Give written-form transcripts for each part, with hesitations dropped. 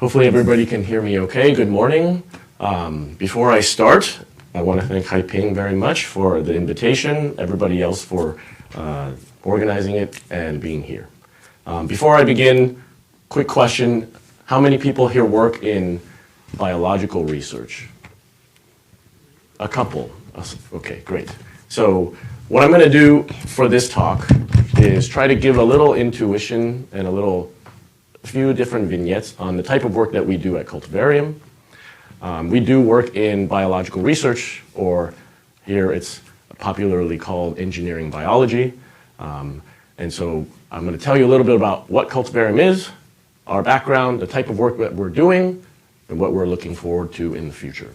Hopefully everybody can hear me okay. Good morning. Before I start, I want to thank Haiping very much for the invitation, everybody else for organizing it and being here. Before I begin, quick question. How many people here work in biological research? A couple. Okay, great. So what I'm going to do for this talk is try to give a little intuition and a few different vignettes on the type of work that we do at Cultivarium. We do work in biological research, or here it's popularly called engineering biology. And so I'm going to tell you a little bit about what Cultivarium is, our background, the type of work that we're doing, and what we're looking forward to in the future.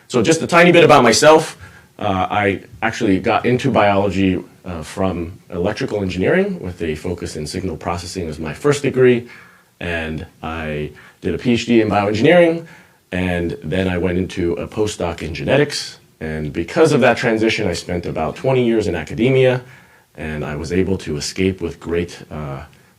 So just a tiny bit about myself. I actually got into biology from electrical engineering with a focus in signal processing as my first degree. And I did a PhD in bioengineering, and then I went into a postdoc in genetics. And because of that transition, I spent about 20 years in academia, and I was able to escape with great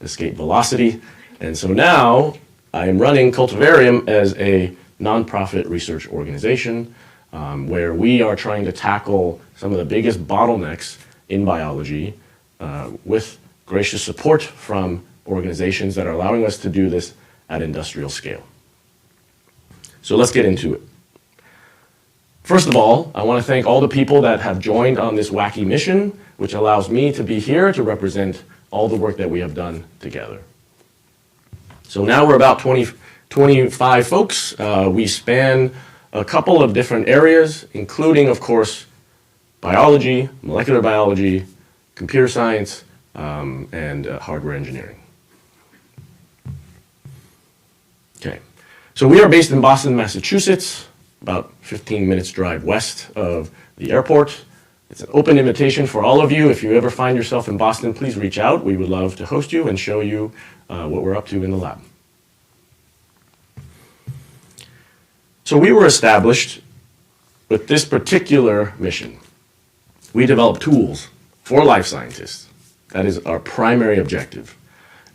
escape velocity. And so now I am running Cultivarium as a nonprofit research organization where we are trying to tackle some of the biggest bottlenecks in biology with gracious support from organizations that are allowing us to do this at industrial scale. So let's get into it. First of all, I want to thank all the people that have joined on this wacky mission, which allows me to be here to represent all the work that we have done together. So now we're about 25 folks. We span a couple of different areas, including, of course, biology, molecular biology, computer science, and hardware engineering. Okay, so we are based in Boston, Massachusetts, about 15 minutes drive west of the airport. It's an open invitation for all of you. If you ever find yourself in Boston, please reach out. We would love to host you and show you what we're up to in the lab. So we were established with this particular mission. We develop tools for life scientists. That is our primary objective.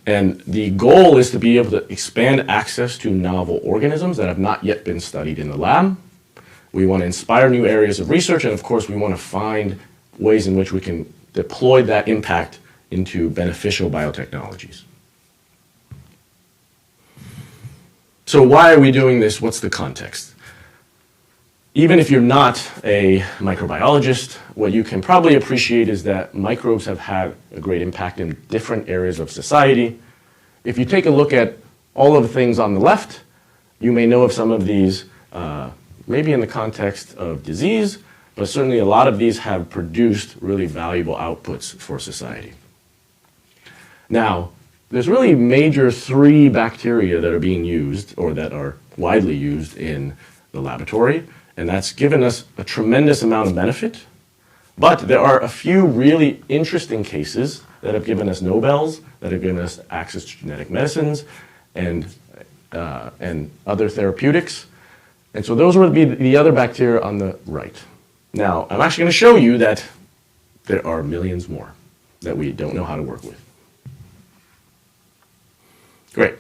And the goal is to be able to expand access to novel organisms that have not yet been studied in the lab. We want to inspire new areas of research, and of course we want to find ways in which we can deploy that impact into beneficial biotechnologies. So why are we doing this? What's the context? Even if you're not a microbiologist, what you can probably appreciate is that microbes have had a great impact in different areas of society. If you take a look at all of the things on the left, you may know of some of these, maybe in the context of disease, but certainly a lot of these have produced really valuable outputs for society. Now, there's really major three bacteria that are being used, or that are widely used in the laboratory, and that's given us a tremendous amount of benefit. But there are a few really interesting cases that have given us Nobels, that have given us access to genetic medicines and other therapeutics. And so those would be the other bacteria on the right. Now, I'm actually going to show you that there are millions more that we don't know how to work with. Great.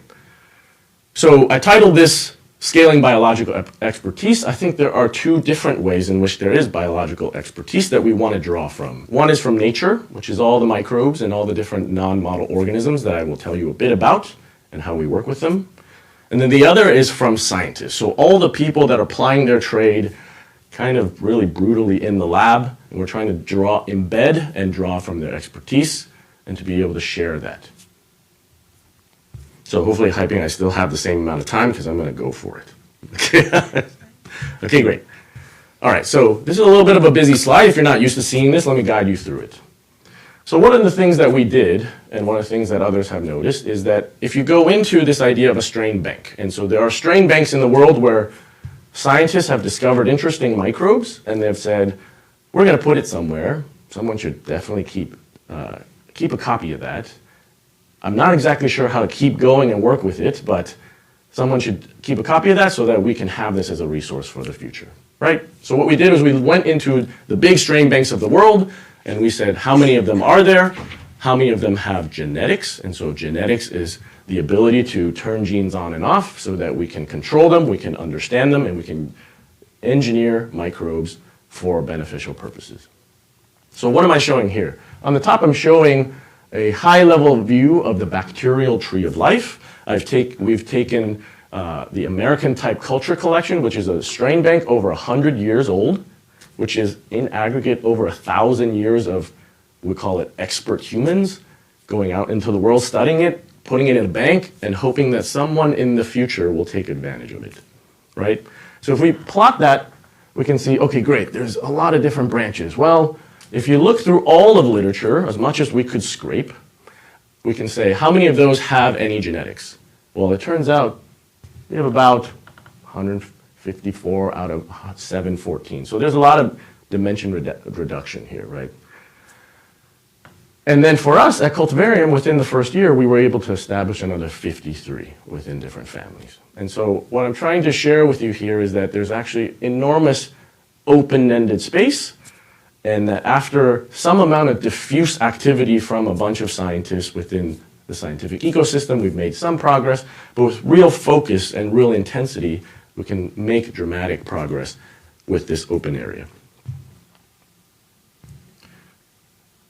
So I titled this Scaling Biological Expertise. I think there are two different ways in which there is biological expertise that we want to draw from. One is from nature, which is all the microbes and all the different non-model organisms that I will tell you a bit about and how we work with them. And then the other is from scientists. So all the people that are applying their trade kind of really brutally in the lab, and we're trying to embed and draw from their expertise and to be able to share that. So hopefully, Haiping, I still have the same amount of time because I'm going to go for it. Okay, great. All right, so this is a little bit of a busy slide. If you're not used to seeing this, let me guide you through it. So one of the things that we did, and one of the things that others have noticed, is that if you go into this idea of a strain bank, and so there are strain banks in the world where scientists have discovered interesting microbes, and they've said, we're going to put it somewhere. Someone should definitely keep a copy of that. I'm not exactly sure how to keep going and work with it, but someone should keep a copy of that so that we can have this as a resource for the future, right? So what we did is we went into the big strain banks of the world, and we said, how many of them are there? how many of them have genetics? And so genetics is the ability to turn genes on and off so that we can control them, we can understand them, and we can engineer microbes for beneficial purposes. So what am I showing here? On the top, I'm showing a high-level view of the bacterial tree of life. We've taken the American Type Culture Collection, which is a strain bank over 100 years old, which is in aggregate over 1,000 years of, we call it expert humans, going out into the world, studying it, putting it in a bank, and hoping that someone in the future will take advantage of it, right? So if we plot that, we can see, okay, great, there's a lot of different branches. Well, if you look through all of literature, as much as we could scrape, we can say, how many of those have any genetics? Well, it turns out we have about 154 out of 714. So there's a lot of dimension reduction here, right? And then for us at Cultivarium, within the first year, we were able to establish another 53 within different families. And so what I'm trying to share with you here is that there's actually enormous open-ended space, and that after some amount of diffuse activity from a bunch of scientists within the scientific ecosystem, we've made some progress, but with real focus and real intensity, we can make dramatic progress with this open area.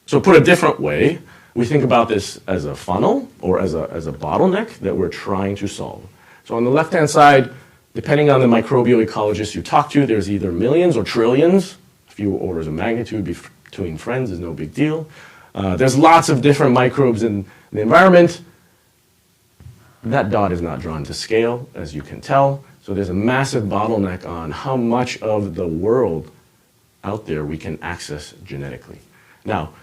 So put a different way, we think about this as a funnel or as a bottleneck that we're trying to solve. So on the left-hand side, depending on the microbial ecologist you talk to, there's either millions or trillions. A few orders of magnitude between friends is no big deal. There's lots of different microbes in the environment. That dot is not drawn to scale, as you can tell. So there's a massive bottleneck on how much of the world out there we can access genetically. Now,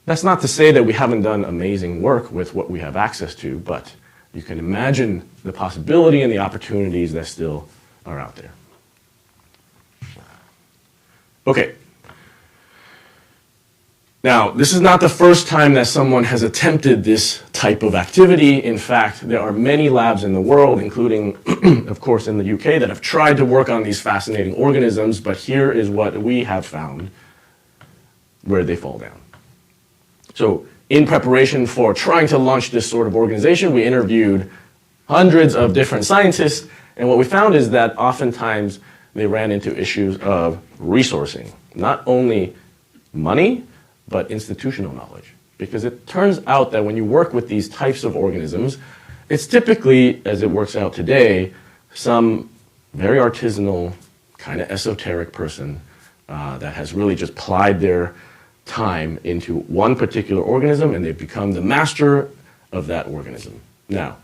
that's not to say that we haven't done amazing work with what we have access to, but you can imagine the possibility and the opportunities that still are out there. Okay. Now, this is not the first time that someone has attempted this type of activity. In fact, there are many labs in the world, including, of course, in the UK, that have tried to work on these fascinating organisms, but here is what we have found where they fall down. So in preparation for trying to launch this sort of organization, we interviewed hundreds of different scientists, and what we found is that oftentimes they ran into issues of resourcing, not only money, but institutional knowledge. Because it turns out that when you work with these types of organisms, it's typically, as it works out today, some very artisanal, kind of esoteric person that has really just plied their time into one particular organism, and they've become the master of that organism. Now,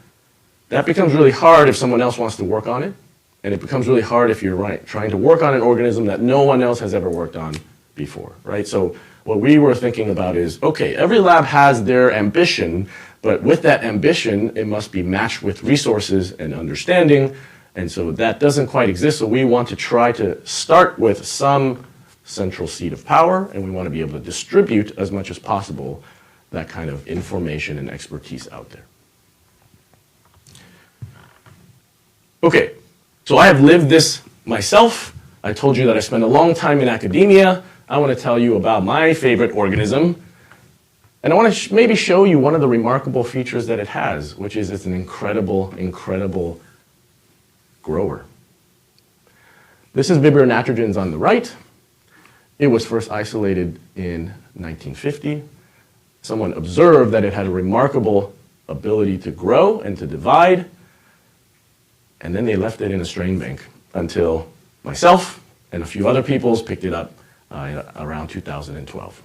that becomes really hard if someone else wants to work on it, and it becomes really hard if you're trying to work on an organism that no one else has ever worked on before, right? So what we were thinking about is, okay, every lab has their ambition, but with that ambition, it must be matched with resources and understanding, and so that doesn't quite exist, so we want to try to start with some central seat of power, and we want to be able to distribute as much as possible that kind of information and expertise out there. Okay, so I have lived this myself. I told you that I spent a long time in academia. I want to tell you about my favorite organism, and I want to maybe show you one of the remarkable features that it has, which is it's an incredible, incredible grower. This is Vibrio nitrogens on the right. It was first isolated in 1950. Someone observed that it had a remarkable ability to grow and to divide, and then they left it in a strain bank until myself and a few other people picked it up around 2012.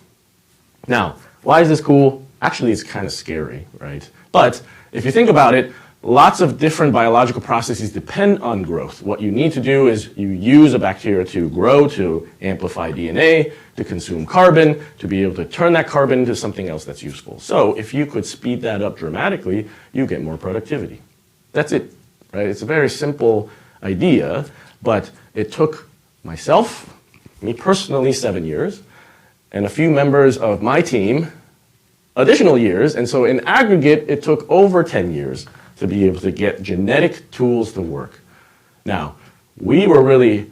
Now, why is this cool? Actually, it's kind of scary, right? But if you think about it, lots of different biological processes depend on growth. What you need to do is you use a bacteria to grow, to amplify DNA, to consume carbon, to be able to turn that carbon into something else that's useful. So if you could speed that up dramatically, you get more productivity. That's it, right? It's a very simple idea, but it took myself, me personally, 7 years, and a few members of my team additional years, and so in aggregate, it took over 10 years to be able to get genetic tools to work. Now, we were really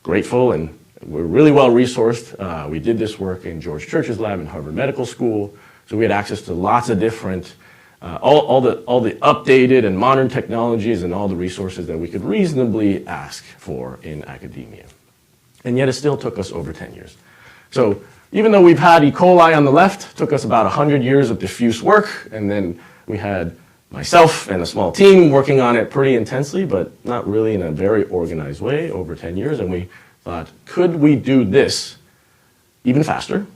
grateful and we're really well resourced. We did this work in George Church's lab in Harvard Medical School. So we had access to lots of different, all the updated and modern technologies and all the resources that we could reasonably ask for in academia. And yet it still took us over 10 years. So even though we've had E. coli on the left, it took us about 100 years of diffuse work, and then we had myself and a small team working on it pretty intensely, but not really in a very organized way over 10 years. And we thought, could we do this even faster,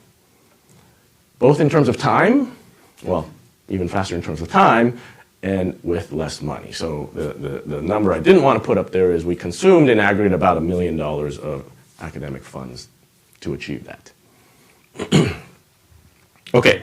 both in terms of time, well, even faster in terms of time, and with less money. So the number I didn't want to put up there is we consumed in aggregate about $1 million of academic funds to achieve that. Okay.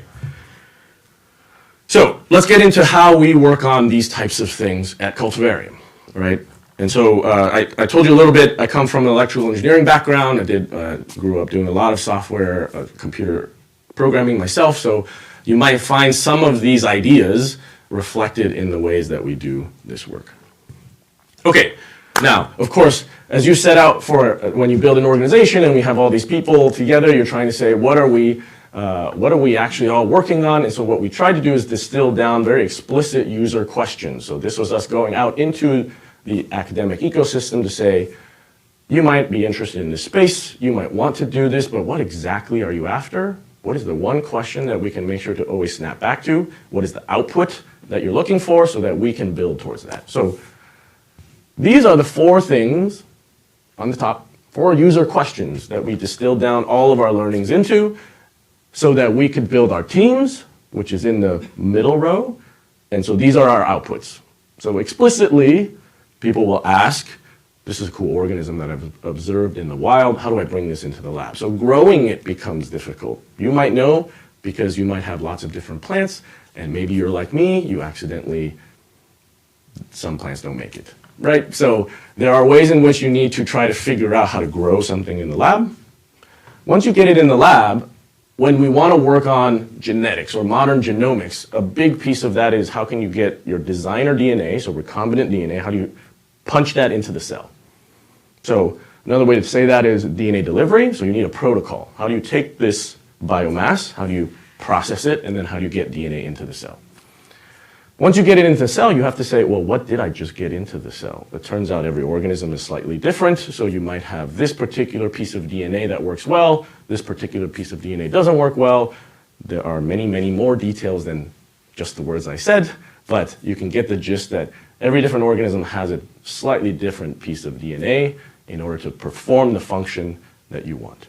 So let's get into how we work on these types of things at Cultivarium, right? And so I told you a little bit, I come from an electrical engineering background. I grew up doing a lot of software, computer programming myself. So you might find some of these ideas reflected in the ways that we do this work. Okay, now, of course, as you set out for when you build an organization and we have all these people together, you're trying to say, what are we actually all working on? And so what we tried to do is distill down very explicit user questions. So this was us going out into the academic ecosystem to say, you might be interested in this space, you might want to do this, but what exactly are you after? What is the one question that we can make sure to always snap back to? What is the output that you're looking for so that we can build towards that? So these are the 4 things on the top, 4 user questions that we distilled down all of our learnings into so that we could build our teams, which is in the middle row. And so these are our outputs. So explicitly, people will ask, this is a cool organism that I've observed in the wild. How do I bring this into the lab? So growing it becomes difficult. You might know because you might have lots of different plants, and maybe you're like me, you accidentally, some plants don't make it, right? So there are ways in which you need to try to figure out how to grow something in the lab. Once you get it in the lab, when we want to work on genetics or modern genomics, a big piece of that is how can you get your designer DNA, so recombinant DNA, how do you punch that into the cell? So another way to say that is DNA delivery. So you need a protocol. How do you take this biomass? How do you process it? And then how do you get DNA into the cell? Once you get it into the cell, you have to say, well, what did I just get into the cell? It turns out every organism is slightly different. So you might have this particular piece of DNA that works well. This particular piece of DNA doesn't work well. There are many, many more details than just the words I said. But you can get the gist that every different organism has a slightly different piece of DNA in order to perform the function that you want.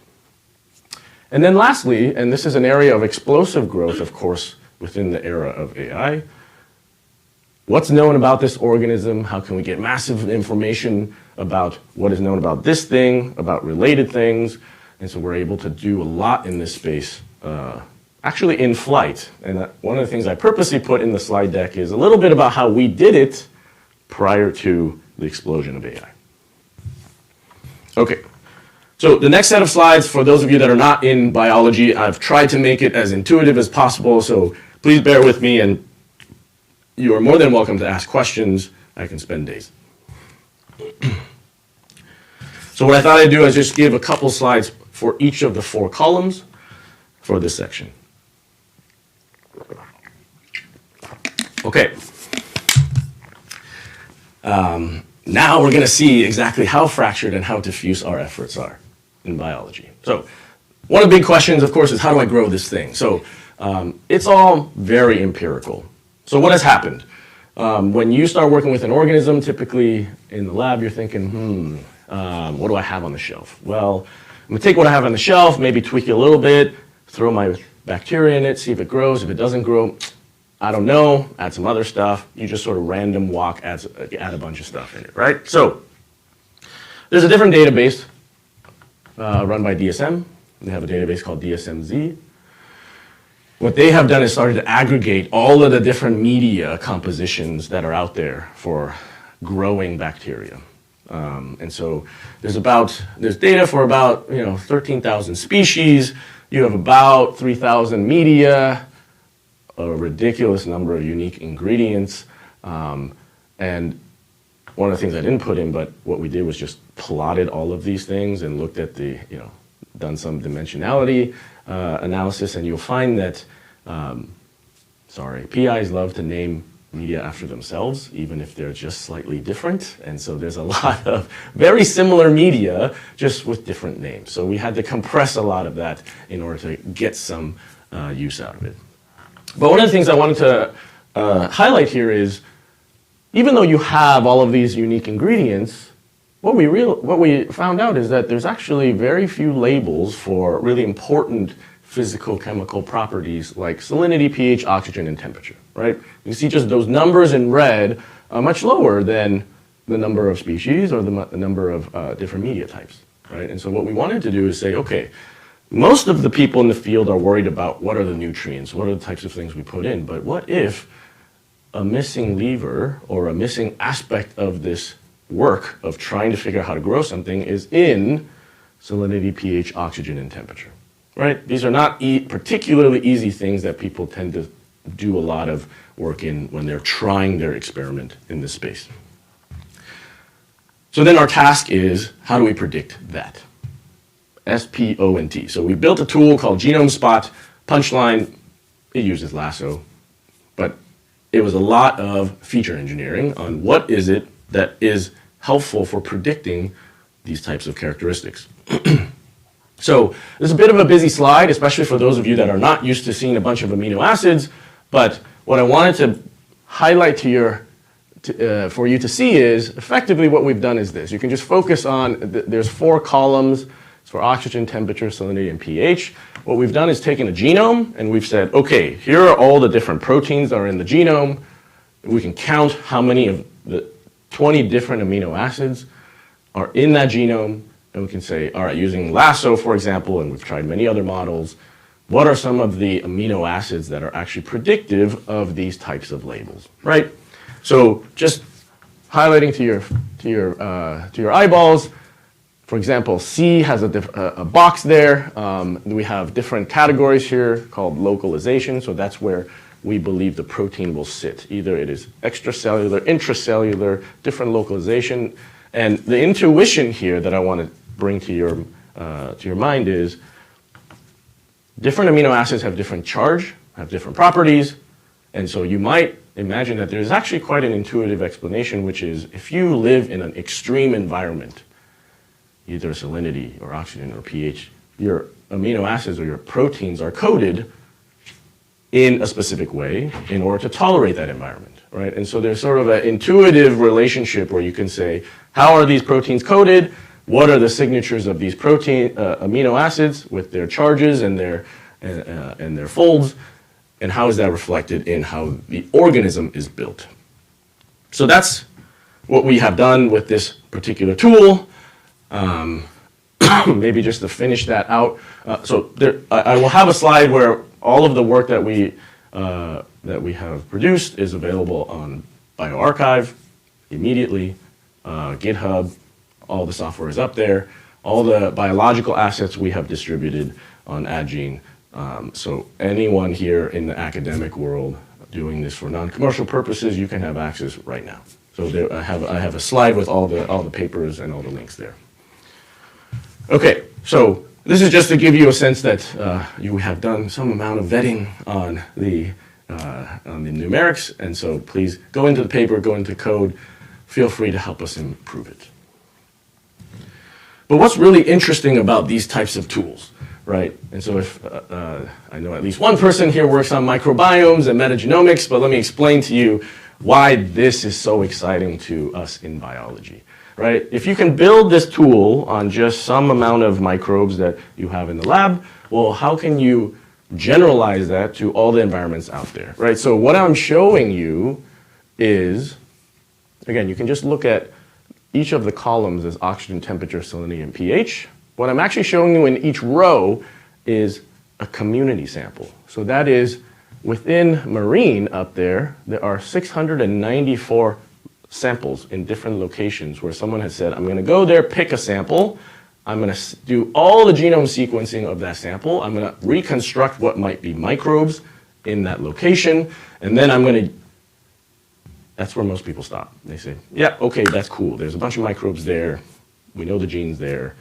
And then lastly, and this is an area of explosive growth, of course, within the era of AI, what's known about this organism? How can we get massive information about what is known about this thing, about related things? And so we're able to do a lot in this space, actually in flight. And one of the things I purposely put in the slide deck is a little bit about how we did it prior to the explosion of AI. Okay, so the next set of slides, for those of you that are not in biology, I've tried to make it as intuitive as possible, so please bear with me, and you are more than welcome to ask questions. I can spend days. So what I thought I'd do is just give a couple slides for each of the 4 columns for this section. Okay. Now we're going to see exactly how fractured and how diffuse our efforts are in biology. So one of the big questions, of course, is how do I grow this thing? So it's all very empirical. So what has happened? When you start working with an organism, typically in the lab, you're thinking, what do I have on the shelf? Well, I'm going to take what I have on the shelf, maybe tweak it a little bit, throw my bacteria in it, see if it grows. If it doesn't grow, I don't know, add some other stuff. You just sort of random walk, add a bunch of stuff in it, right? So there's a different database run by DSM. They have a database called DSMZ. What they have done is started to aggregate all of the different media compositions that are out there for growing bacteria. And so there's data for about 13,000 species. You have about 3,000 media, a ridiculous number of unique ingredients. And one of the things I didn't put in, but what we did was just plotted all of these things and looked at done some dimensionality analysis, and you'll find that Sorry, PIs love to name media after themselves, even if they're just slightly different. And so there's a lot of very similar media, just with different names. So we had to compress a lot of that in order to get some use out of it. But one of the things I wanted to highlight here is, even though you have all of these unique ingredients, what we found out is that there's actually very few labels for really important physical chemical properties like salinity, pH, oxygen, and temperature, right? You can see just those numbers in red are much lower than the number of species or the number of different media types, right? And so what we wanted to do is say, okay, most of the people in the field are worried about what are the nutrients, what are the types of things we put in, but what if a missing lever or a missing aspect of this work of trying to figure out how to grow something is in salinity, pH, oxygen, and temperature? Right? These are not particularly easy things that people tend to do a lot of work in when they're trying their experiment in this space. So then our task is, how do we predict that? SPONT. So we built a tool called Genome Spot. Punchline, it uses lasso, but it was a lot of feature engineering on what is it that is helpful for predicting these types of characteristics. So this is a bit of a busy slide, especially for those of you that are not used to seeing a bunch of amino acids. But what I wanted to highlight for you to see is effectively what we've done is this. You can just focus on, there's 4 columns. It's for oxygen, temperature, salinity, and pH. What we've done is taken a genome and we've said, okay, here are all the different proteins that are in the genome. We can count how many of the 20 different amino acids are in that genome. And we can say, all right, using lasso, for example, and we've tried many other models, what are some of the amino acids that are actually predictive of these types of labels, right? So just highlighting to your eyeballs, for example, C has a box there. We have different categories here called localization. So that's where we believe the protein will sit. Either it is extracellular, intracellular, different localization. And the intuition here that I want to bring to your mind is different amino acids have different charge, have different properties, and so you might imagine that there's actually quite an intuitive explanation, which is if you live in an extreme environment, either salinity or oxygen or pH, your amino acids or your proteins are coded in a specific way in order to tolerate that environment, right? And so there's sort of an intuitive relationship where you can say, how are these proteins coded? What are the signatures of these amino acids with their charges and their folds? And how is that reflected in how the organism is built? So that's what we have done with this particular tool. Maybe just to finish that out. I will have a slide where all of the work that we have produced is available on bioRxiv immediately, GitHub. All the software is up there. All the biological assets we have distributed on Adgene. So anyone here in the academic world doing this for non-commercial purposes, you can have access right now. So there, I have a slide with all the papers and all the links there. Okay, so this is just to give you a sense that you have done some amount of vetting on the numerics, and so please go into the paper, go into code. Feel free to help us improve it. But what's really interesting about these types of tools, right? And so if I know at least one person here works on microbiomes and metagenomics, but let me explain to you why this is so exciting to us in biology, right? If you can build this tool on just some amount of microbes that you have in the lab, well, how can you generalize that to all the environments out there, right? So what I'm showing you is, again, you can just look at each of the columns as oxygen, temperature, salinity, and pH. What I'm actually showing you in each row is a community sample. So that is within marine up there are 694 samples in different locations where someone has said, I'm going to go there, pick a sample. I'm going to do all the genome sequencing of that sample. I'm going to reconstruct what might be microbes in that location. And then I'm going to That's where most people stop. They say, yeah, okay, that's cool. There's a bunch of microbes there. We know the gene's there.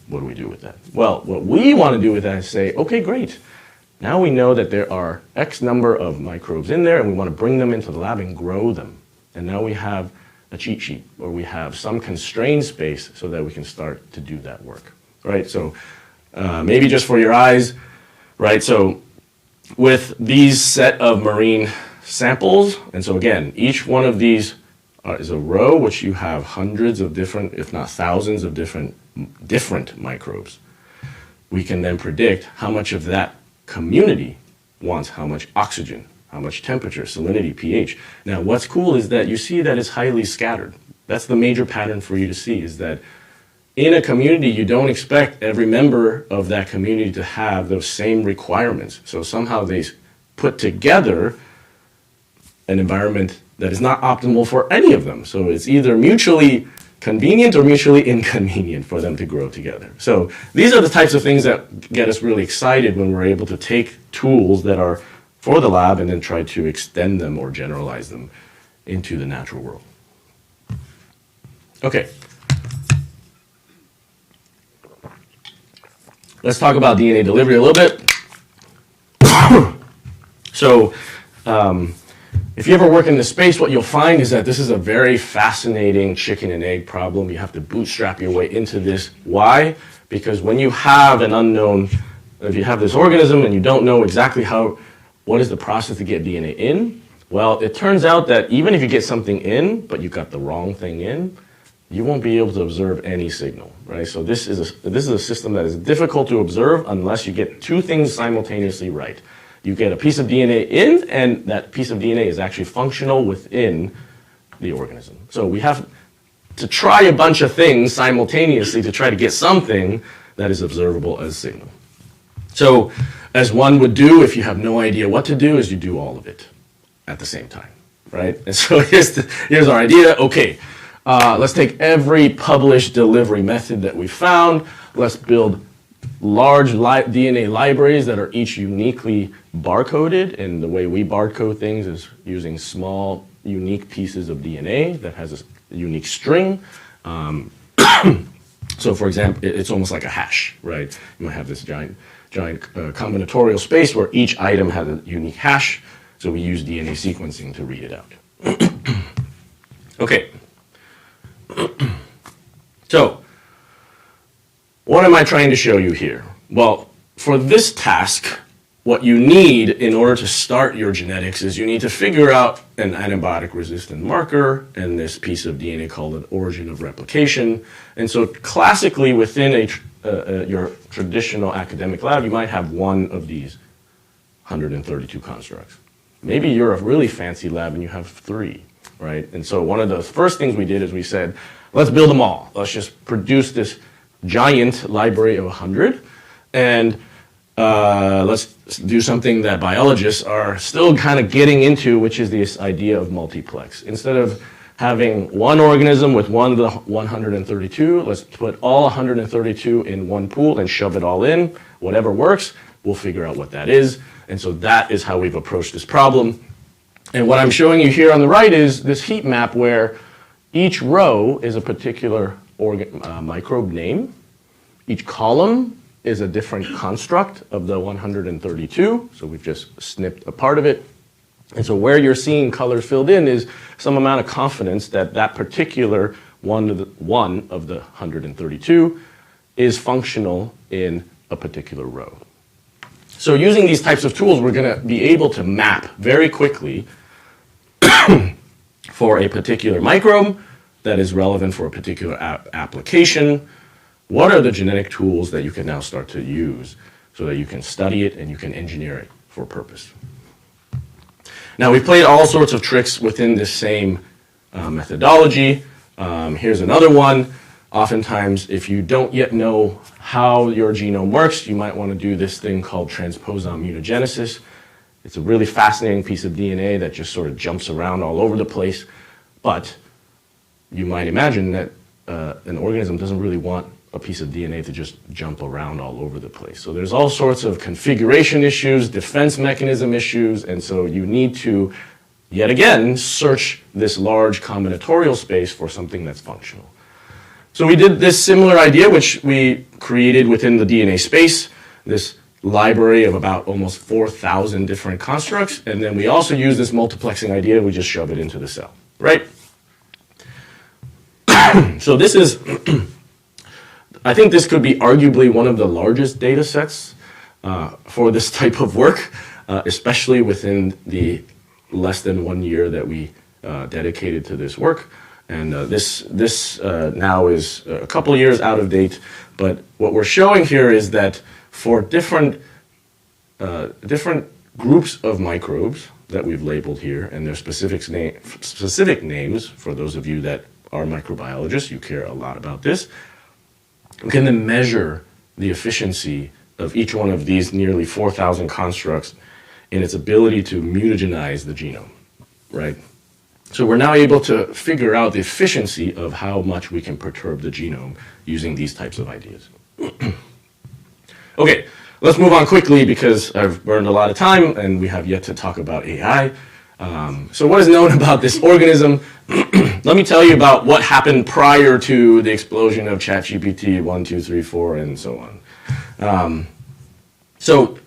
What do we do with that? Well, what we want to do with that is say, okay, great. Now we know that there are X number of microbes in there, and we want to bring them into the lab and grow them. And now we have a cheat sheet, or we have some constrained space so that we can start to do that work, right? So maybe just for your eyes, right? So with these set of marine samples, and so again, each one of these is a row which you have hundreds of different, if not thousands of different microbes. We can then predict how much of that community wants how much oxygen, how much temperature, salinity, pH. Now, what's cool is that you see that it's highly scattered. That's the major pattern for you to see, is that in a community, you don't expect every member of that community to have those same requirements. So somehow they put together an environment that is not optimal for any of them. So it's either mutually convenient or mutually inconvenient for them to grow together. So these are the types of things that get us really excited when we're able to take tools that are for the lab and then try to extend them or generalize them into the natural world. Okay. Let's talk about DNA delivery a little bit. So, if you ever work in this space, what you'll find is that this is a very fascinating chicken and egg problem. You have to bootstrap your way into this. Why? Because when you have an unknown, if you have this organism and you don't know exactly what is the process to get DNA in, well, it turns out that even if you get something in, but you got the wrong thing in, you won't be able to observe any signal, right? So this is a system that is difficult to observe unless you get two things simultaneously right. You get a piece of DNA in, and that piece of DNA is actually functional within the organism. So we have to try a bunch of things simultaneously to try to get something that is observable as signal. So as one would do if you have no idea what to do, is you do all of it at the same time, right? And so here's our idea. Okay, let's take every published delivery method that we found. Let's build large DNA libraries that are each uniquely barcoded, and the way we barcode things is using small, unique pieces of DNA that has a unique string. So for example, it's almost like a hash, right? You might have this giant combinatorial space where each item has a unique hash, so we use DNA sequencing to read it out. Okay. So, what am I trying to show you here? Well, for this task, what you need in order to start your genetics is you need to figure out an antibiotic-resistant marker and this piece of DNA called an origin of replication. And so classically within your traditional academic lab, you might have one of these 132 constructs. Maybe you're a really fancy lab and you have 3, right? And so one of the first things we did is we said, let's build them all. Let's just produce this giant library of 100, and let's do something that biologists are still kind of getting into, which is this idea of multiplex. Instead of having one organism with one of the 132, let's put all 132 in one pool and shove it all in. Whatever works, we'll figure out what that is. And so that is how we've approached this problem. And what I'm showing you here on the right is this heat map where each row is a particular microbe name. Each column is a different construct of the 132, so we've just snipped a part of it. And so where you're seeing colors filled in is some amount of confidence that that particular one of the 132 is functional in a particular row. So using these types of tools, we're going to be able to map very quickly for a particular microbe that is relevant for a particular application. What are the genetic tools that you can now start to use so that you can study it and you can engineer it for a purpose? Now, we've played all sorts of tricks within this same methodology. Here's another one. Oftentimes, if you don't yet know how your genome works, you might want to do this thing called transposon mutagenesis. It's a really fascinating piece of DNA that just sort of jumps around all over the place. But you might imagine that an organism doesn't really want a piece of DNA to just jump around all over the place. So there's all sorts of configuration issues, defense mechanism issues, and so you need to, yet again, search this large combinatorial space for something that's functional. So we did this similar idea, which we created within the DNA space, this library of about almost 4,000 different constructs, and then we also use this multiplexing idea, we just shove it into the cell, right? So this is, I think this could be arguably one of the largest data sets for this type of work, especially within the less than 1 year that we dedicated to this work. And this now is a couple of years out of date, but what we're showing here is that for different groups of microbes that we've labeled here, and their specific names, for those of you that are microbiologists, you care a lot about this, we can then measure the efficiency of each one of these nearly 4,000 constructs in its ability to mutagenize the genome, right? So we're now able to figure out the efficiency of how much we can perturb the genome using these types of ideas. Okay, let's move on quickly because I've burned a lot of time and we have yet to talk about AI. So what is known about this organism? Let me tell you about what happened prior to the explosion of ChatGPT 1, 2, 3, 4, and so on. So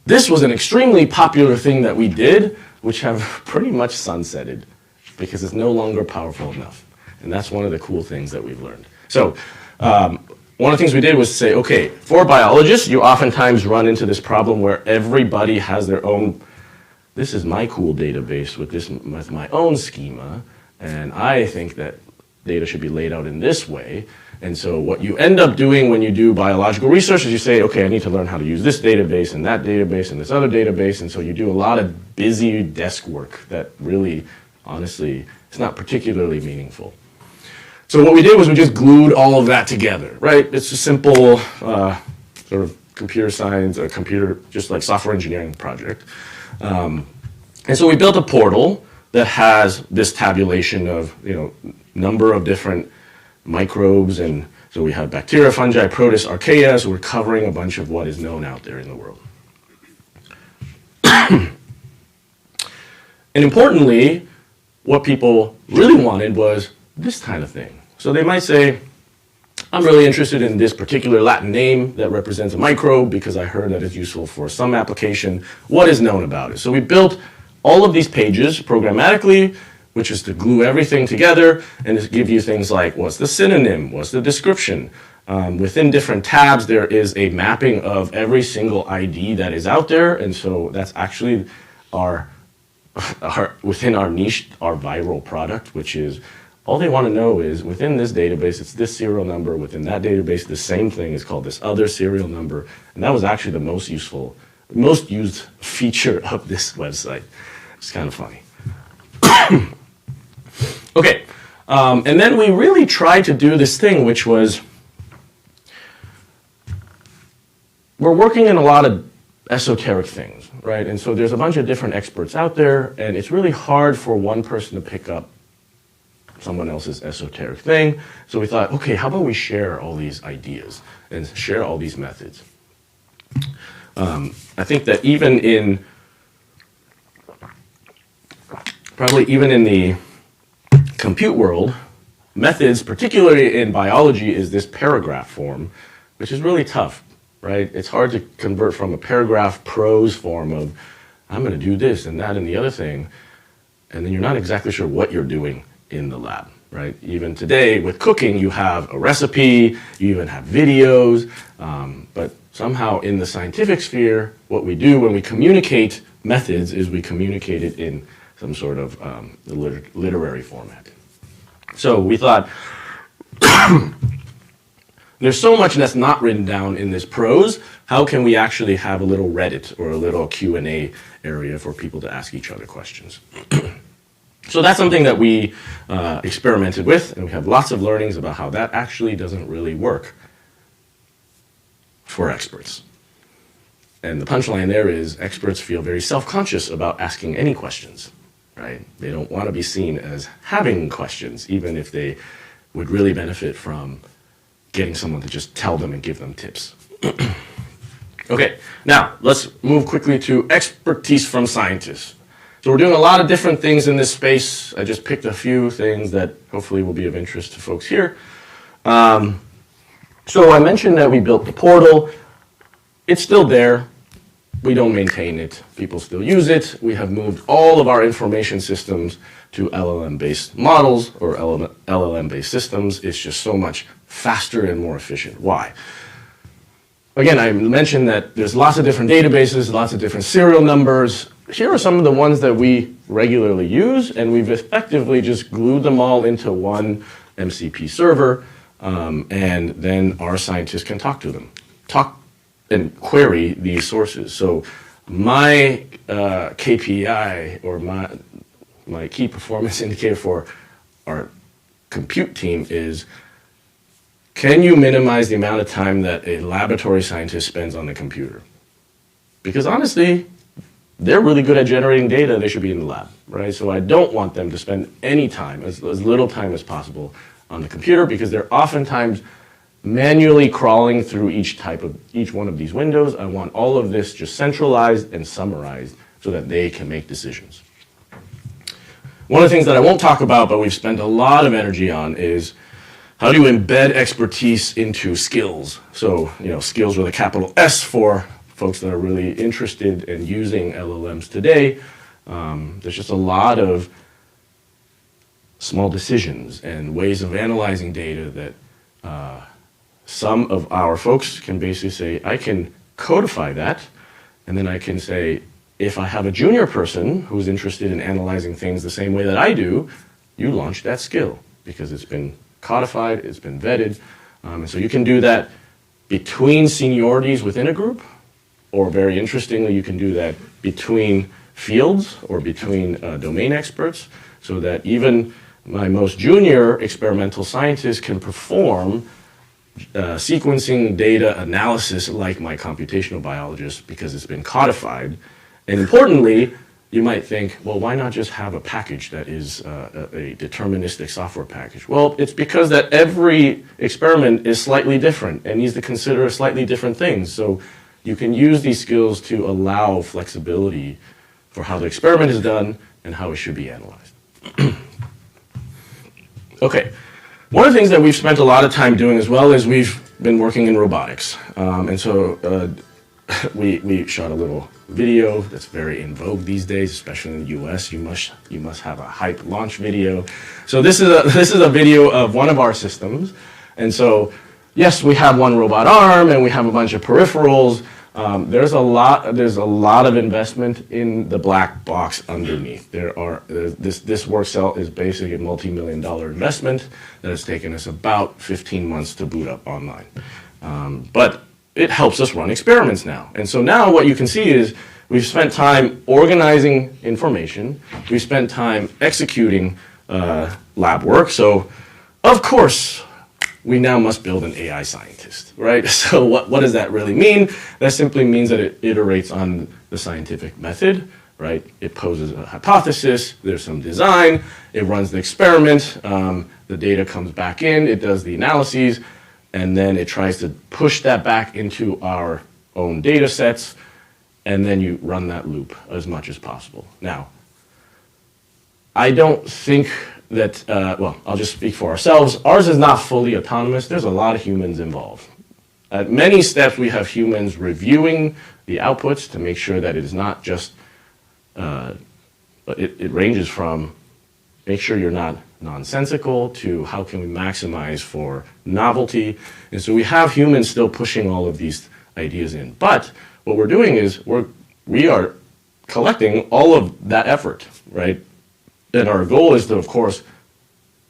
this was an extremely popular thing that we did, which have pretty much sunsetted because it's no longer powerful enough. And that's one of the cool things that we've learned. So one of the things we did was say, okay, for biologists, you oftentimes run into this problem where everybody has their own, this is my cool database with my own schema, and I think that data should be laid out in this way. And so what you end up doing when you do biological research is you say, okay, I need to learn how to use this database and that database and this other database. And so you do a lot of busy desk work that really, honestly, is not particularly meaningful. So what we did was we just glued all of that together, right? It's a simple sort of computer science, or computer, just like software engineering project. And so we built a portal that has this tabulation of, number of different microbes, and so we have bacteria, fungi, protists, archaea, so we're covering a bunch of what is known out there in the world. And importantly, what people really wanted was this kind of thing. So they might say, I'm really interested in this particular Latin name that represents a microbe because I heard that it's useful for some application. What is known about it? So we built all of these pages programmatically, which is to glue everything together and to give you things like what's the synonym, what's the description. Within different tabs, there is a mapping of every single ID that is out there, and so that's actually our within our niche, our viral product, which is all they want to know is within this database, it's this serial number. Within that database, the same thing is called this other serial number, and that was actually the most used feature of this website. It's kind of funny. Okay, and then we really tried to do this thing, which was we're working in a lot of esoteric things, right? And so there's a bunch of different experts out there, and it's really hard for one person to pick up someone else's esoteric thing. So we thought, okay, how about we share all these ideas and share all these methods? I think that even in the compute world, methods, particularly in biology, is this paragraph form, which is really tough, right? It's hard to convert from a paragraph prose form of, I'm going to do this and that and the other thing, and then you're not exactly sure what you're doing in the lab, right? Even today with cooking, you have a recipe, you even have videos, but somehow in the scientific sphere, what we do when we communicate methods is we communicate it in some sort of literary format. So we thought, there's so much that's not written down in this prose. How can we actually have a little Reddit or a little Q&A area for people to ask each other questions? So that's something that we experimented with, and we have lots of learnings about how that actually doesn't really work for experts. And the punchline there is experts feel very self-conscious about asking any questions, right? They don't want to be seen as having questions, even if they would really benefit from getting someone to just tell them and give them tips. Okay, now let's move quickly to expertise from scientists. So we're doing a lot of different things in this space. I just picked a few things that hopefully will be of interest to folks here. So I mentioned that we built the portal. It's still there. we don't maintain it. People still use it. We have moved all of our information systems to LLM-based models or LLM-based systems. It's just so much faster and more efficient. Why? Again, I mentioned that there's lots of different databases, lots of different serial numbers. Here are some of the ones that we regularly use, and we've effectively just glued them all into one MCP server, and then our scientists can talk to them, talk and query these sources. So my KPI or my key performance indicator for our compute team is, can you minimize the amount of time that a laboratory scientist spends on the computer? Because honestly, they're really good at generating data. They should be in the lab, right? So I don't want them to spend any time, as little time as possible, on the computer, because they're oftentimes manually crawling through each one of these windows. I want all of this just centralized and summarized so that they can make decisions. One of the things that I won't talk about, but we've spent a lot of energy on, is how do you embed expertise into skills? So, skills with a capital S for folks that are really interested in using LLMs today. There's just a lot of small decisions and ways of analyzing data that some of our folks can basically say, I can codify that, and then I can say, if I have a junior person who's interested in analyzing things the same way that I do, you launch that skill because it's been codified, it's been vetted. And so you can do that between seniorities within a group, or very interestingly, you can do that between fields or between domain experts, so that even my most junior experimental scientist can perform sequencing data analysis like my computational biologist, because it's been codified. And importantly, you might think, well, why not just have a package that is a deterministic software package? Well, it's because that every experiment is slightly different and needs to consider slightly different things. So you can use these skills to allow flexibility for how the experiment is done and how it should be analyzed. Okay. One of the things that we've spent a lot of time doing as well is we've been working in robotics. And so we shot a little video that's very in vogue these days, especially in the US. You must have a hype launch video. So this is a video of one of our systems. And so, yes, we have one robot arm and we have a bunch of peripherals. There's a lot of investment in the black box underneath. This work cell is basically a multi-million-dollar investment that has taken us about 15 months to boot up online. But it helps us run experiments now. And so now what you can see is we've spent time organizing information. We've spent time executing lab work. So, of course, we now must build an AI scientist, right? So what does that really mean? That simply means that it iterates on the scientific method, right? It poses a hypothesis, there's some design, it runs the experiment, the data comes back in, it does the analyses, and then it tries to push that back into our own data sets, and then you run that loop as much as possible. Now, I don't think that, well, I'll just speak for ourselves. Ours is not fully autonomous. There's a lot of humans involved. At many steps, we have humans reviewing the outputs to make sure that it is not just, it ranges from make sure you're not nonsensical to how can we maximize for novelty. And so we have humans still pushing all of these ideas in. But what we're doing is we are collecting all of that effort, right? And our goal is to, of course,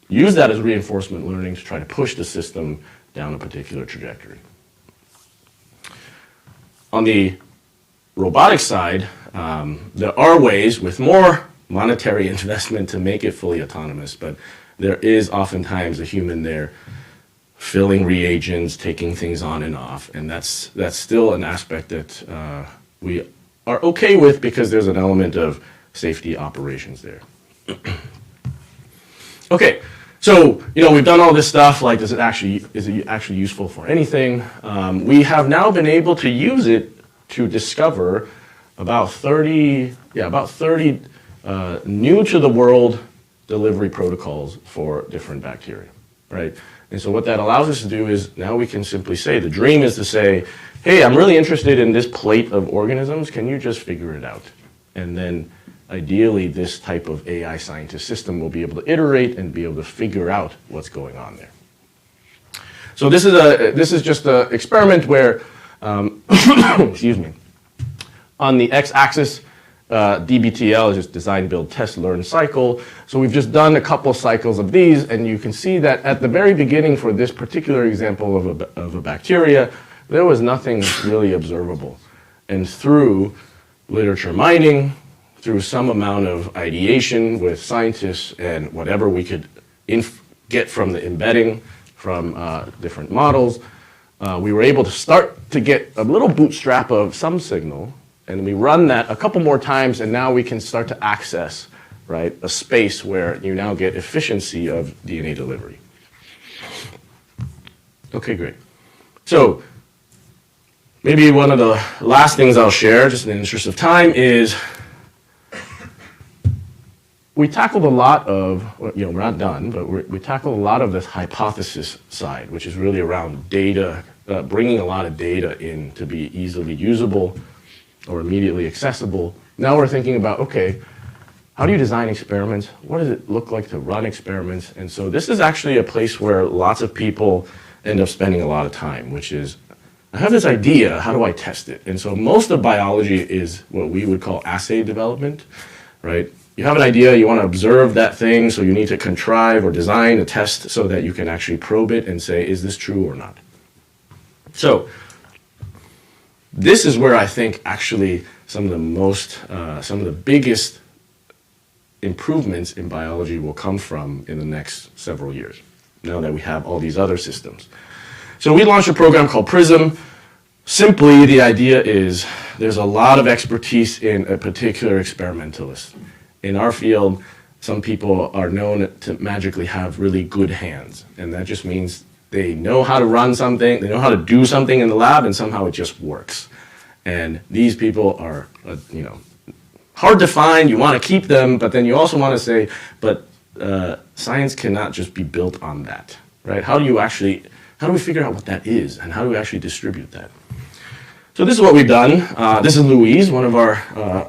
use that as reinforcement learning to try to push the system down a particular trajectory. On the robotics side, there are ways with more monetary investment to make it fully autonomous, but there is oftentimes a human there filling reagents, taking things on and off, and that's still an aspect that we are okay with because there's an element of safety operations there. Okay, so we've done all this stuff. Like, is it actually useful for anything? We have now been able to use it to discover about 30 new to the world delivery protocols for different bacteria. Right? And so what that allows us to do is now we can simply say, the dream is to say, hey, I'm really interested in this plate of organisms. Can you just figure it out? And then ideally, this type of AI scientist system will be able to iterate and be able to figure out what's going on there. So this is just an experiment where, excuse me, on the x-axis, DBTL is just design, build, test, learn, cycle. So we've just done a couple cycles of these, and you can see that at the very beginning for this particular example of a bacteria, there was nothing really observable. And through literature mining, through some amount of ideation with scientists and whatever we could get from the embedding from different models, we were able to start to get a little bootstrap of some signal, and we run that a couple more times, and now we can start to access, right, a space where you now get efficiency of DNA delivery. Okay, great. So maybe one of the last things I'll share, just in the interest of time, is we tackled a lot of, we're not done, but we tackled a lot of this hypothesis side, which is really around data, bringing a lot of data in to be easily usable or immediately accessible. Now we're thinking about, okay, how do you design experiments? What does it look like to run experiments? And so this is actually a place where lots of people end up spending a lot of time, which is, I have this idea, how do I test it? And so most of biology is what we would call assay development, right? You have an idea, you want to observe that thing, so you need to contrive or design a test so that you can actually probe it and say, is this true or not? So this is where I think actually some of the biggest improvements in biology will come from in the next several years, now that we have all these other systems. So we launched a program called PRISM. Simply, the idea is there's a lot of expertise in a particular experimentalist. In our field, some people are known to magically have really good hands, and that just means they know how to run something, they know how to do something in the lab, and somehow it just works. And these people are, hard to find. You want to keep them, but then you also want to say, but science cannot just be built on that, right? How do we figure out what that is, and how do we actually distribute that? So this is what we've done. This is Louise, one of our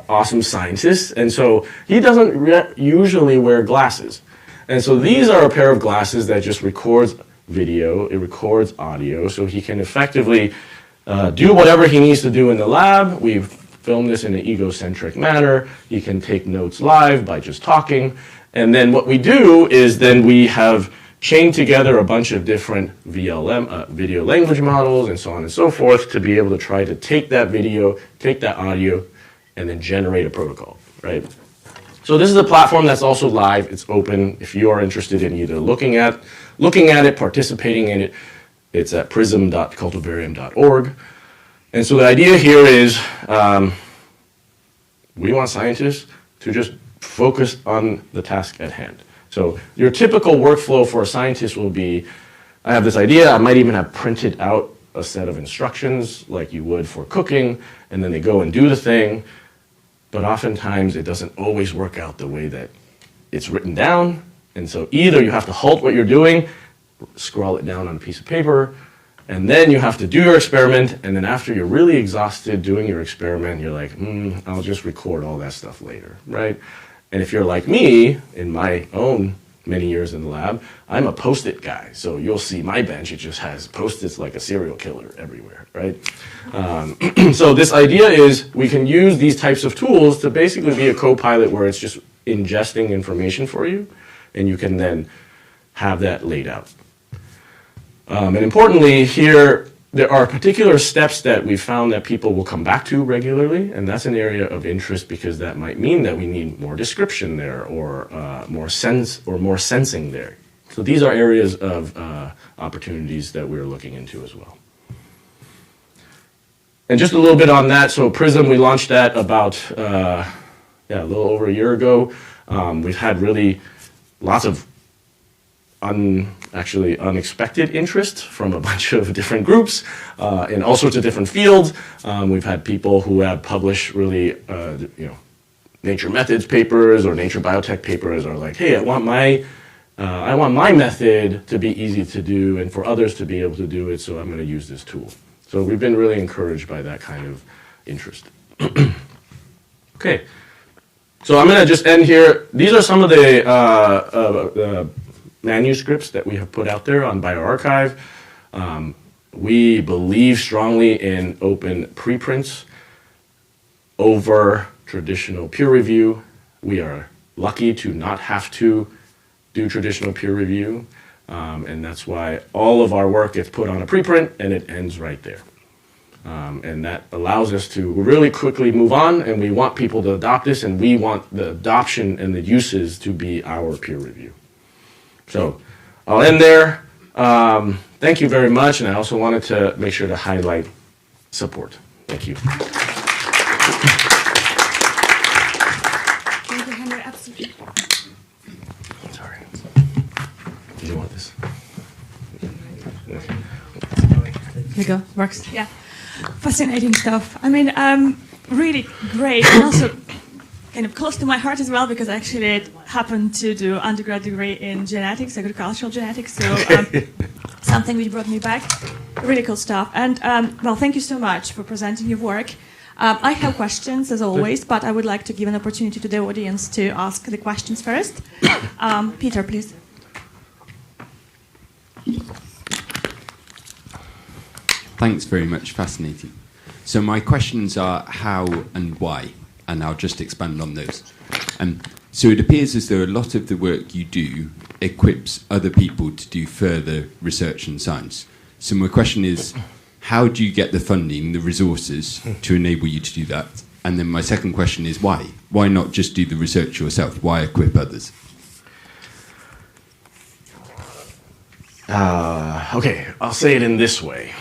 awesome scientists, and so he doesn't usually wear glasses. And so these are a pair of glasses that just records video, it records audio, so he can effectively do whatever he needs to do in the lab. We've filmed this in an egocentric manner. He can take notes live by just talking. And then what we do is then we have chain together a bunch of different VLM, video language models, and so on and so forth to be able to try to take that video, take that audio, and then generate a protocol, right? So this is a platform that's also live. It's open. If you are interested in either looking at it, participating in it, it's at prism.cultivarium.org. And so the idea here is we want scientists to just focus on the task at hand. So your typical workflow for a scientist will be, I have this idea, I might even have printed out a set of instructions like you would for cooking, and then they go and do the thing, but oftentimes it doesn't always work out the way that it's written down, and so either you have to halt what you're doing, scrawl it down on a piece of paper, and then you have to do your experiment, and then after you're really exhausted doing your experiment, you're like, I'll just record all that stuff later, right? And if you're like me, in my own many years in the lab, I'm a Post-it guy. So you'll see my bench, it just has Post-its like a serial killer everywhere, right? So this idea is we can use these types of tools to basically be a co-pilot where it's just ingesting information for you, and you can then have that laid out. And importantly here, there are particular steps that we found that people will come back to regularly, and that's an area of interest because that might mean that we need more description there or more sensing there. So these are areas of opportunities that we're looking into as well. And just a little bit on that, so PRISM, we launched that about a little over a year ago. We've had really lots of unexpected interest from a bunch of different groups in all sorts of different fields. We've had people who have published really, Nature Methods papers or Nature Biotech papers are like, hey, I want my I want my method to be easy to do and for others to be able to do it, so I'm going to use this tool. So we've been really encouraged by that kind of interest. Okay, so I'm going to just end here. These are some of the manuscripts that we have put out there on bioRxiv. We believe strongly in open preprints over traditional peer review. We are lucky to not have to do traditional peer review, and that's why all of our work gets put on a preprint and it ends right there. And that allows us to really quickly move on, and we want people to adopt this, and we want the adoption and the uses to be our peer review. So I'll end there. Thank you very much, and I also wanted to make sure to highlight support. Thank you. Thank you, Henry. Absolutely. Sorry. Do you want this? Here we go. Works. Yeah. Fascinating stuff. I mean, really great, and also kind of close to my heart as well, because I actually happened to do undergrad degree in genetics, agricultural genetics. So something which brought me back. Really cool stuff. And well, thank you so much for presenting your work. I have questions as always, but I would like to give an opportunity to the audience to ask the questions first. Peter, please. Thanks very much. Fascinating. So my questions are how and why, and I'll just expand on those. So it appears as though a lot of the work you do equips other people to do further research and science. So my question is, how do you get the funding, the resources to enable you to do that? And then my second question is why? Why not just do the research yourself? Why equip others? Okay, I'll say it in this way.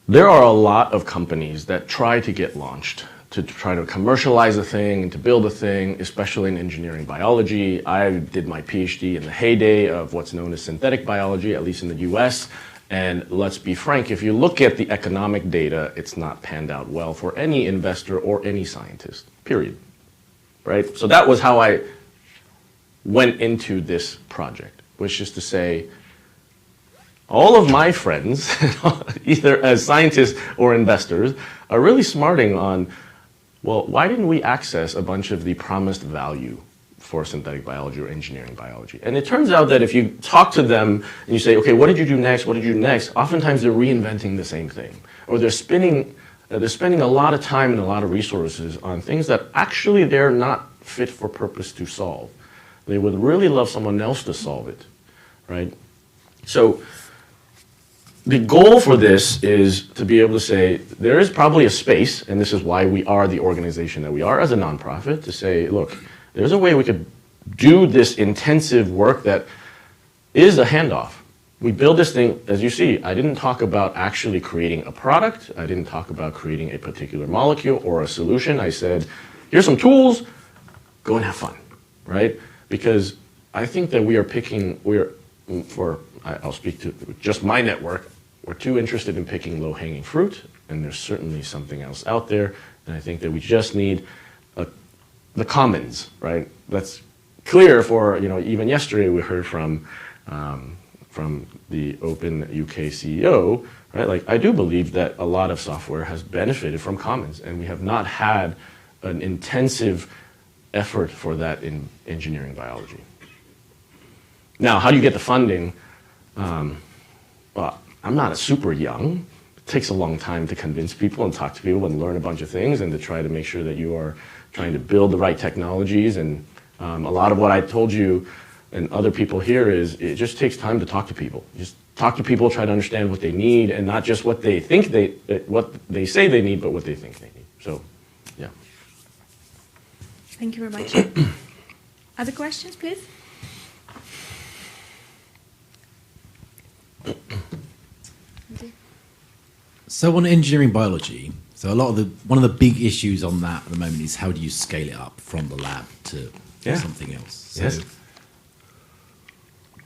There are a lot of companies that try to get launched, to try to commercialize a thing, to build a thing, especially in engineering biology. I did my PhD in the heyday of what's known as synthetic biology, at least in the US. And let's be frank, if you look at the economic data, it's not panned out well for any investor or any scientist, period. Right? So that was how I went into this project, which is to say, all of my friends, either as scientists or investors, are really smarting on, well, why didn't we access a bunch of the promised value for synthetic biology or engineering biology? And it turns out that if you talk to them and you say, okay, what did you do next? What did you do next? Oftentimes they're reinventing the same thing. Or they're spending a lot of time and a lot of resources on things that actually they're not fit for purpose to solve. They would really love someone else to solve it, right? So the goal for this is to be able to say, there is probably a space, and this is why we are the organization that we are as a nonprofit, to say, look, there's a way we could do this intensive work that is a handoff. We build this thing, as you see, I didn't talk about actually creating a product. I didn't talk about creating a particular molecule or a solution. I said, here's some tools, go and have fun, right? Because I think that I'll speak to just my network, we're too interested in picking low-hanging fruit, and there's certainly something else out there, and I think that we just need the commons, right? That's clear for, even yesterday we heard from the Open UK CEO, right? Like, I do believe that a lot of software has benefited from commons, and we have not had an intensive effort for that in engineering biology. Now, how do you get the funding? Well, I'm not super young. It takes a long time to convince people and talk to people and learn a bunch of things and to try to make sure that you are trying to build the right technologies. And a lot of what I told you and other people here is it just takes time to talk to people. Just talk to people, try to understand what they need, and not just what they think what they say they need, but what they think they need. So, yeah. Thank you very much. Other questions, please? So on engineering biology, one of the big issues on that at the moment is how do you scale it up from the lab to something else? So yes.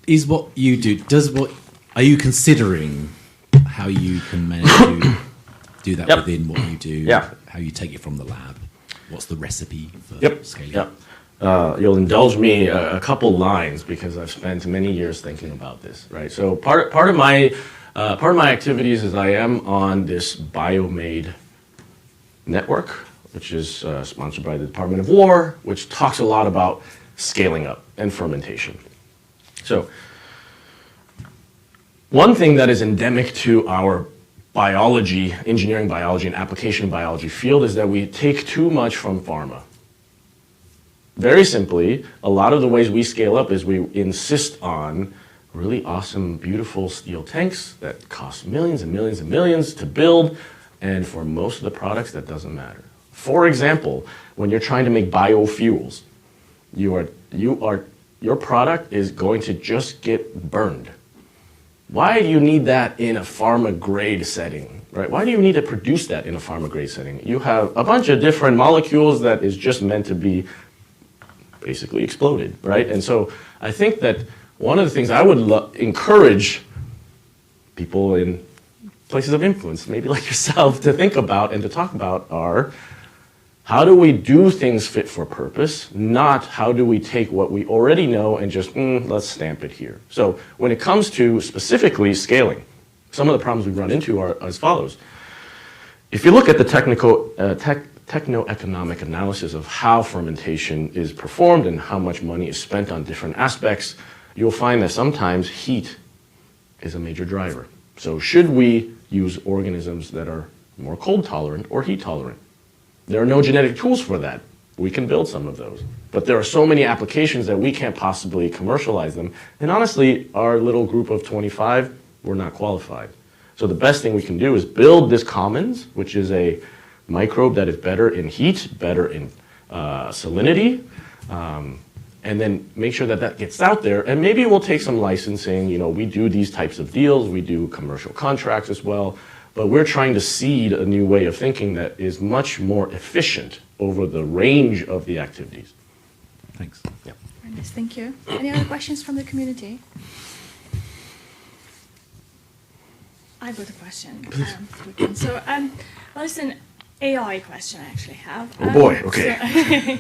Is what you do, are you considering how you can manage to do that within what you do? Yeah. How you take it from the lab? what's the recipe for scaling Yep. up? You'll indulge me a couple lines because I've spent many years thinking about this, right? So part of my activities is I am on this BioMade network, which is sponsored by the Department of War, which talks a lot about scaling up and fermentation. So one thing that is endemic to our biology, engineering biology, and application biology field is that we take too much from pharma. Very simply, a lot of the ways we scale up is we insist on really awesome, beautiful steel tanks that cost millions and millions and millions to build, and for most of the products, that doesn't matter. For example, when you're trying to make biofuels, your product is going to just get burned. Why do you need that in a pharma-grade setting, right? Why do you need to produce that in a pharma-grade setting? You have a bunch of different molecules that is just meant to be basically exploded, right? And so I think that one of the things I would encourage people in places of influence, maybe like yourself, to think about and to talk about are, how do we do things fit for purpose, not how do we take what we already know and just, let's stamp it here. So when it comes to specifically scaling, some of the problems we run into are as follows. If you look at the techno-economic analysis of how fermentation is performed and how much money is spent on different aspects, you'll find that sometimes heat is a major driver. So should we use organisms that are more cold tolerant or heat tolerant? There are no genetic tools for that. We can build some of those. But there are so many applications that we can't possibly commercialize them. And honestly, our little group of 25, we're not qualified. So the best thing we can do is build this commons, which is a microbe that is better in heat, better in salinity, and then make sure that that gets out there. And maybe we'll take some licensing. You know, we do these types of deals. We do commercial contracts as well. But we're trying to seed a new way of thinking that is much more efficient over the range of the activities. Thanks. Yep. Very nice, thank you. Any other questions from the community? I've got a question. So, well, it's an AI question I actually have. Oh boy, okay.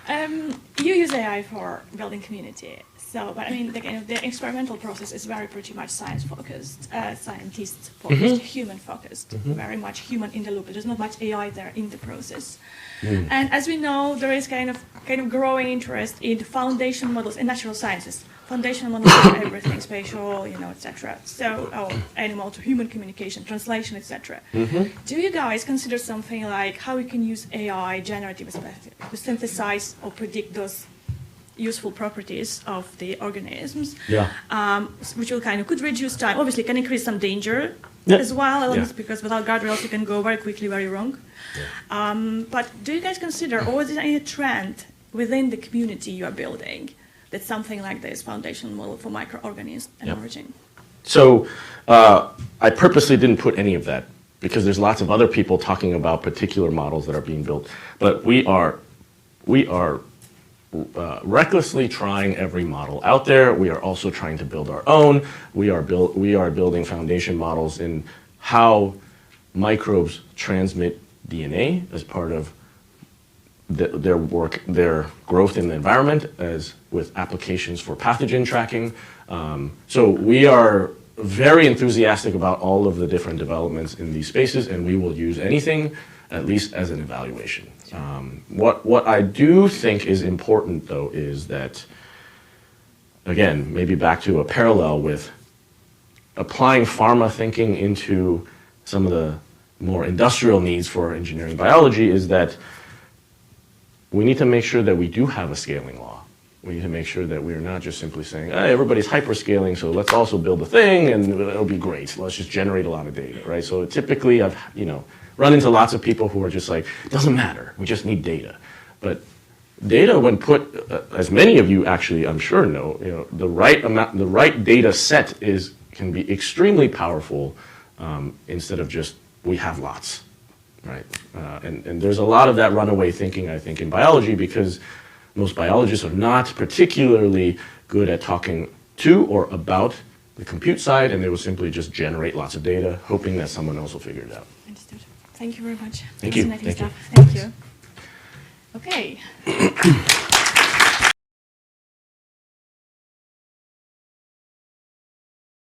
So, you use AI for building community. So, but I mean, the experimental process is pretty much science-focused, scientist-focused, human-focused, very much human in the loop. There's not much AI there in the process. And as we know, there is kind of growing interest in the foundation models in natural sciences. Foundation models for everything, spatial, etc. So, animal to human communication, translation, etc. Do you guys consider something like how we can use AI, generative, to synthesize or predict those useful properties of the organisms, which will could reduce time. Obviously, can increase some danger as well, because without guardrails, you can go very quickly very wrong. But do you guys consider, or is there any trend within the community you are building that something like this foundation model for microorganisms emerging? So I purposely didn't put any of that because there's lots of other people talking about particular models that are being built. But we are recklessly trying every model out there. We are also trying to build our own. We are building foundation models in how microbes transmit DNA as part of their growth in the environment, as with applications for pathogen tracking. So we are very enthusiastic about all of the different developments in these spaces, and we will use anything, at least as an evaluation. What I do think is important, though, is that, again, maybe back to a parallel with applying pharma thinking into some of the more industrial needs for engineering biology, is that we need to make sure that we do have a scaling law. We need to make sure that we're not just simply saying, hey, everybody's hyperscaling, so let's also build a thing and it'll be great. Let's just generate a lot of data, right? So typically I've, run into lots of people who are just like, it doesn't matter, we just need data. But data, when put, as many of you actually, I'm sure know, the right amount, the right data set can be extremely powerful instead of just, we have lots, right? And there's a lot of that runaway thinking, I think, in biology, because most biologists are not particularly good at talking to or about the compute side, and they will simply just generate lots of data, hoping that someone else will figure it out. Understood. Thank you very much. Thank you. Fascinating stuff. Thank you. Okay.